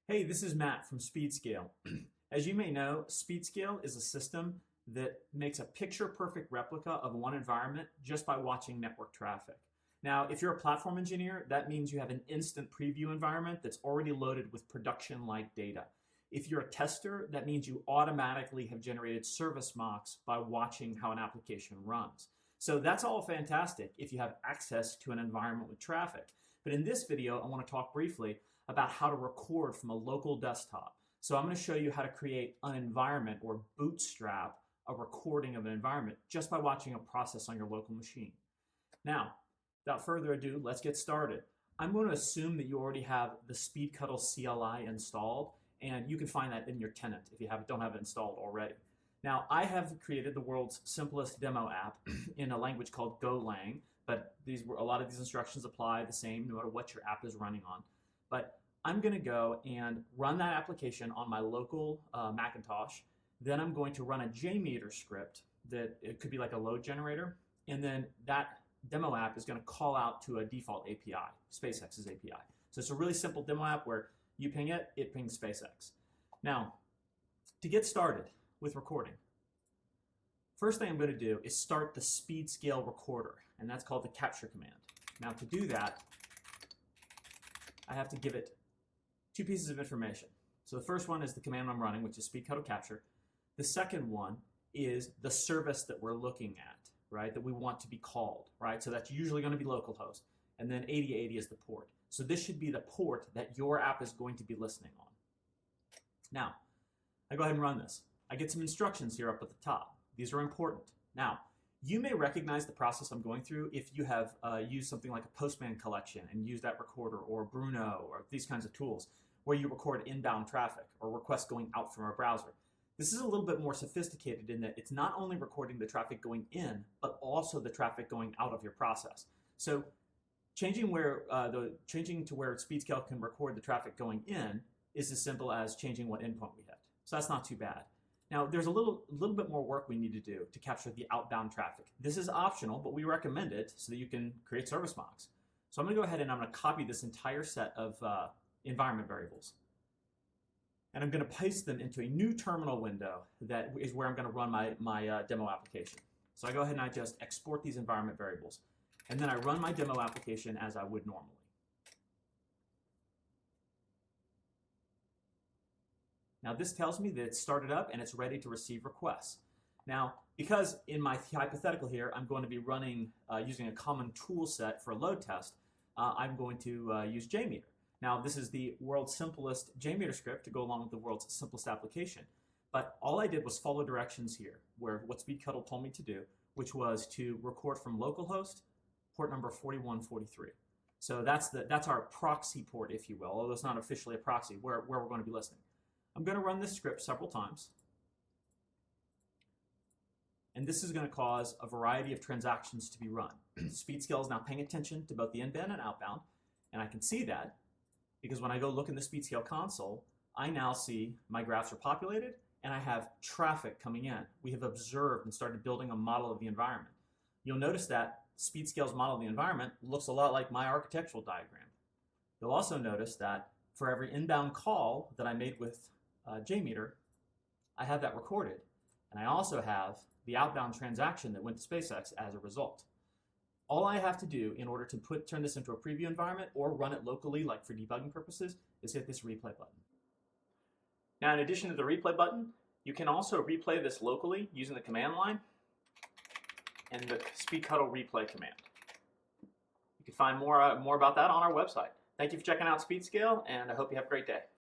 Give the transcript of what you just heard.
Hey, this is Matt from Speedscale. As you may know, Speedscale is a system that makes a picture-perfect replica of one environment just by watching network traffic. Now, if you're a platform engineer, that means you have an instant preview environment that's already loaded with production-like data. If you're a tester, that means you automatically have generated service mocks by watching how an application runs. So that's all fantastic if you have access to an environment with traffic. But in this video, I want to talk briefly about how to record from a local desktop. So I'm going to show you how to create an environment or bootstrap a recording of an environment just by watching a process on your local machine. Now, without further ado, let's get started. I'm going to assume that you already have the Speedcuttle CLI installed, and you can find that in your tenant if you don't have it installed already. Now, I have created the world's simplest demo app in a language called Golang, but a lot of these instructions apply the same no matter what your app is running on. But I'm going to go and run that application on my local Macintosh. Then I'm going to run a JMeter script that it could be like a load generator. And then that demo app is going to call out to a default API, SpaceX's API. So it's a really simple demo app where you ping it, it pings SpaceX. Now, to get started with recording, first thing I'm going to do is start the Speedscale recorder, and that's called the capture command. Now, to do that, I have to give it two pieces of information. So the first one is the command I'm running, which is Speedcuttle capture. The second one is the service that we're looking at, right, that we want to be called, right? So that's usually going to be localhost. And then 8080 is the port. So this should be the port that your app is going to be listening on. Now, I go ahead and run this. I get some instructions here up at the top. These are important. Now, you may recognize the process I'm going through if you have used something like a Postman collection and use that recorder, or Bruno, or these kinds of tools where you record inbound traffic or requests going out from a browser. This is a little bit more sophisticated in that it's not only recording the traffic going in, but also the traffic going out of your process. So changing to where Speedscale can record the traffic going in is as simple as changing what endpoint we hit. So that's not too bad. Now, there's a little bit more work we need to do to capture the outbound traffic. This is optional, but we recommend it so that you can create service mocks. So I'm going to go ahead and I'm going to copy this entire set of environment variables. And I'm going to paste them into a new terminal window that is where I'm going to run my demo application. So I go ahead and I just export these environment variables. And then I run my demo application as I would normally. Now this tells me that it's started up and it's ready to receive requests. Now, because in my hypothetical here, I'm going to be running using a common tool set for a load test, I'm going to use JMeter. Now, this is the world's simplest JMeter script to go along with the world's simplest application. But all I did was follow directions here, where what Speedcuttle told me to do, which was to record from localhost, port number 4143. So that's our proxy port, if you will, although it's not officially a proxy, where we're going to be listening. I'm going to run this script several times. And this is going to cause a variety of transactions to be run. Speedscale is now paying attention to both the inbound and outbound. And I can see that because when I go look in the Speedscale console, I now see my graphs are populated and I have traffic coming in. We have observed and started building a model of the environment. You'll notice that Speedscale's model of the environment looks a lot like my architectural diagram. You'll also notice that for every inbound call that I made with JMeter, I have that recorded. And I also have the outbound transaction that went to SpaceX as a result. All I have to do in order to turn this into a preview environment or run it locally, like for debugging purposes, is hit this replay button. Now, in addition to the replay button, you can also replay this locally using the command line and the Speedcuttle replay command. You can find more about that on our website. Thank you for checking out Speedscale, and I hope you have a great day.